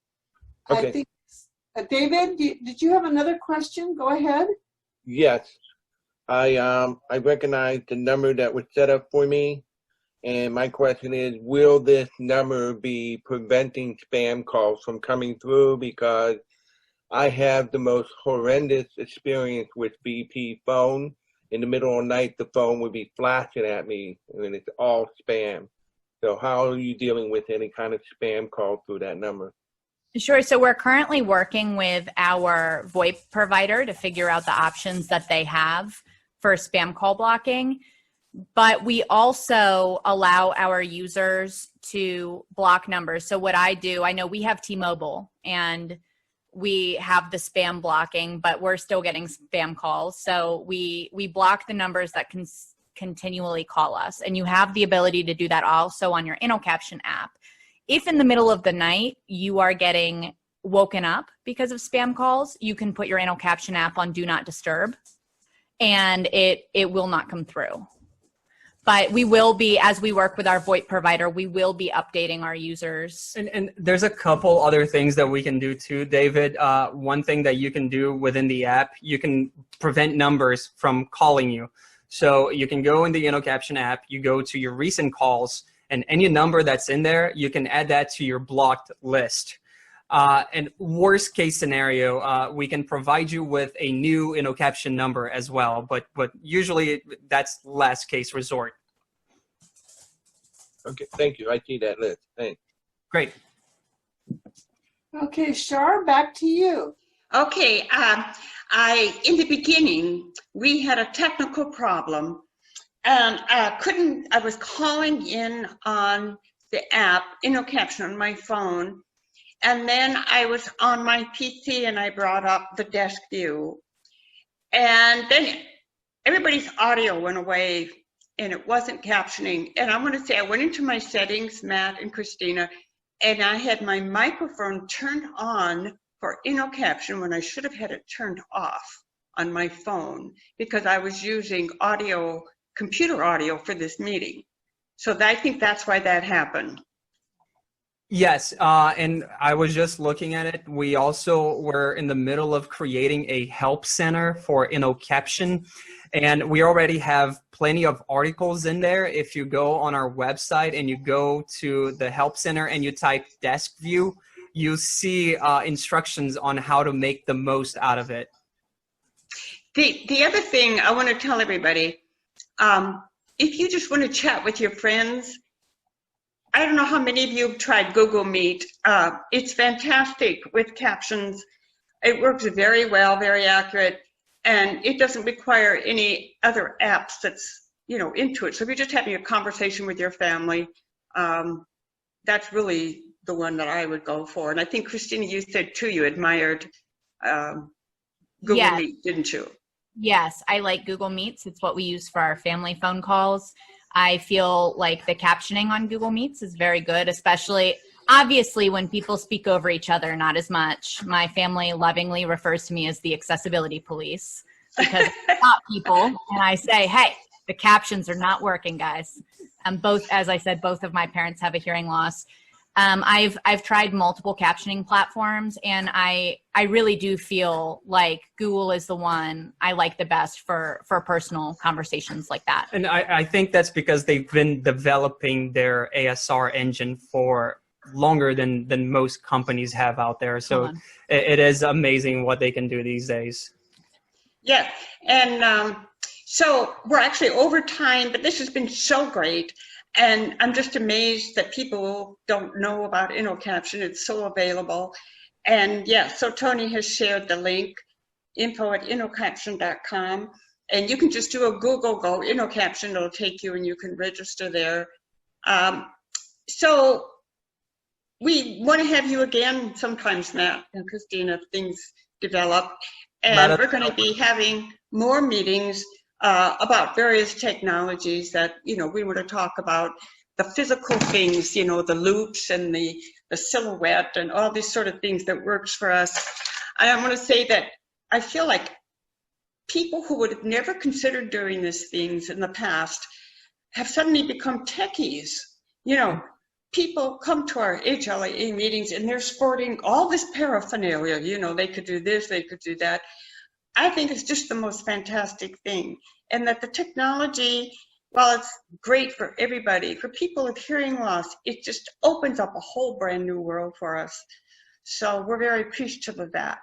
Okay. I think, David, did you have another question? Go ahead. Yes. I recognize the number that was set up for me, and my question is, will this number be preventing spam calls from coming through? Because I have the most horrendous experience with BP phone. In the middle of the night, the phone would be flashing at me, and it's all spam. So how are you dealing with any kind of spam call through that number? Sure. So we're currently working with our VoIP provider to figure out the options that they have for spam call blocking. But we also allow our users to block numbers. So what I do, I know we have T-Mobile and we have the spam blocking, but we're still getting spam calls. So we block the numbers that can continually call us. And you have the ability to do that also on your InnoCaption app. If in the middle of the night you are getting woken up because of spam calls, you can put your InnoCaption app on Do Not Disturb, and it will not come through. But we will be, as we work with our VoIP provider, we will be updating our users. And there's a couple other things that we can do too, David. One thing that you can do within the app, you can prevent numbers from calling you. So you can go in the InnoCaption app, you go to your recent calls, and any number that's in there, you can add that to your blocked list. And worst case scenario, we can provide you with a new InnoCaption number as well, but usually that's last case resort. Okay, thank you. I see that list. Thanks. Great. Okay, Shar, back to you. Okay, in the beginning, we had a technical problem, and I was calling in on the app, InnoCaption on my phone, and then I was on my PC and I brought up the desk view, and then everybody's audio went away and it wasn't captioning. And I want to say I went into my settings, Matt and Christina, and I had my microphone turned on for InnoCaption when I should have had it turned off on my phone because I was using audio, computer audio for this meeting. So I think that's why that happened. Yes, and I was just looking at it. We also were in the middle of creating a help center for InnoCaption, and we already have plenty of articles in there. If you go on our website and you go to the help center and you type desk view, you see instructions on how to make the most out of it. The other thing I want to tell everybody, if you just want to chat with your friends, I don't know how many of you have tried Google Meet. It's fantastic with captions. It works very well, very accurate, and it doesn't require any other apps that's, into it. So if you're just having a conversation with your family, that's really the one that I would go for. And I think, Christina, you said too, you admired Google Meet, didn't you? Yes, I like Google Meets. It's what we use for our family phone calls. I feel like the captioning on Google Meets is very good, especially, obviously, when people speak over each other, not as much. My family lovingly refers to me as the accessibility police because I stop people and I say, hey, the captions are not working, guys. Both, as I said, both of my parents have a hearing loss. I've tried multiple captioning platforms, and I really do feel like Google is the one I like the best for personal conversations like that. And I think that's because they've been developing their ASR engine for longer than most companies have out there. So it is amazing what they can do these days. Yeah, and so we're actually over time, but this has been so great. And I'm just amazed that people don't know about InnoCaption. It's so available. And yeah, so Tony has shared the link, info@innocaption.com. And you can just do a Google go InnoCaption, it'll take you and you can register there. So we want to have you again sometimes, Matt and Christina, if things develop. And we're going to be having more meetings about various technologies that, we want to talk about the physical things, the loops and the silhouette and all these sort of things that works for us. And I want to say that I feel like people who would have never considered doing these things in the past have suddenly become techies. People come to our HLAA meetings and they're sporting all this paraphernalia. They could do this, they could do that. I think it's just the most fantastic thing. And that the technology, while it's great for everybody, for people with hearing loss, it just opens up a whole brand new world for us. So we're very appreciative of that.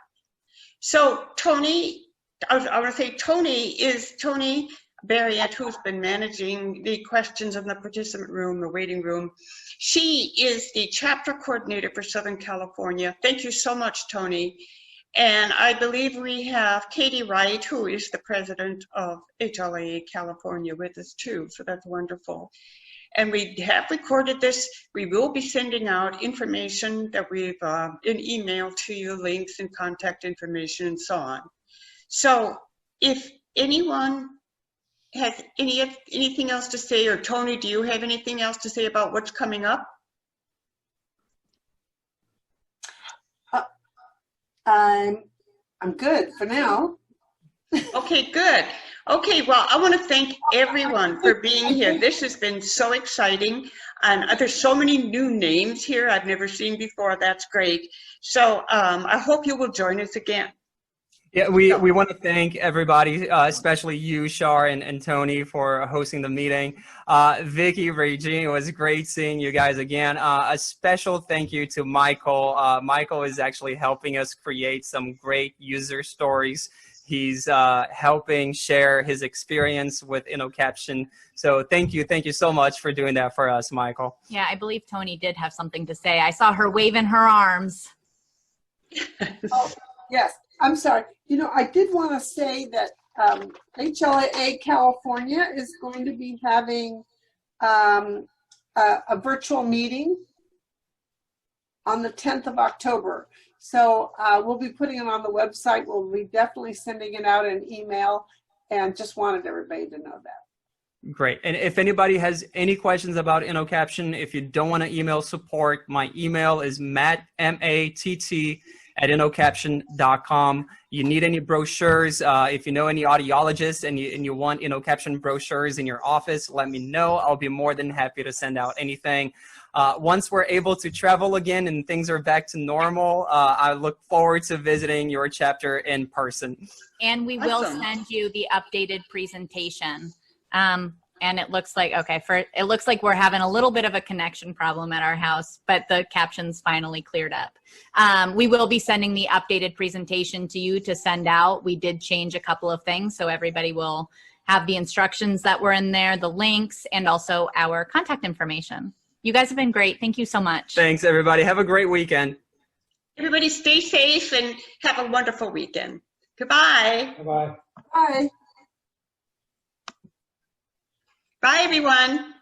So Tony, I want to say Tony Barriette, who's been managing the questions in the participant room, the waiting room. She is the chapter coordinator for Southern California. Thank you so much, Tony. And I believe we have Katie Wright, who is the president of HLAA California, with us too. So that's wonderful. And we have recorded this. We will be sending out information that we've in email to you, links and contact information and so on. So if anyone has anything else to say, or Tony, do you have anything else to say about what's coming up? I'm good for now. Okay, good. Okay, well, I want to thank everyone for being here. This has been so exciting. And there's so many new names here I've never seen before. That's great. So I hope you will join us again. Yeah, we want to thank everybody, especially you, Shar, and Tony, for hosting the meeting. Vicky, Regine, it was great seeing you guys again. A special thank you to Michael. Michael is actually helping us create some great user stories. He's helping share his experience with InnoCaption. So thank you so much for doing that for us, Michael. Yeah, I believe Tony did have something to say. I saw her waving her arms. Oh, yes. I'm sorry. I did want to say that HLAA California is going to be having a virtual meeting on the 10th of October. So we'll be putting it on the website. We'll be definitely sending it out in email, and just wanted everybody to know that. Great. And if anybody has any questions about InnoCaption, if you don't want to email support, my email is matt, M-A-T-T, @innocaption.com. You need any brochures, if you know any audiologists and you want InnoCaption brochures in your office, let me know. I'll be more than happy to send out anything. Once we're able to travel again and things are back to normal, I look forward to visiting your chapter in person. And we will send you the updated presentation. And it looks like, it looks like we're having a little bit of a connection problem at our house, but the captions finally cleared up. We will be sending the updated presentation to you to send out. We did change a couple of things, so everybody will have the instructions that were in there, the links, and also our contact information. You guys have been great. Thank you so much. Thanks, everybody. Have a great weekend. Everybody stay safe and have a wonderful weekend. Goodbye. Bye-bye. Bye. Bye, everyone.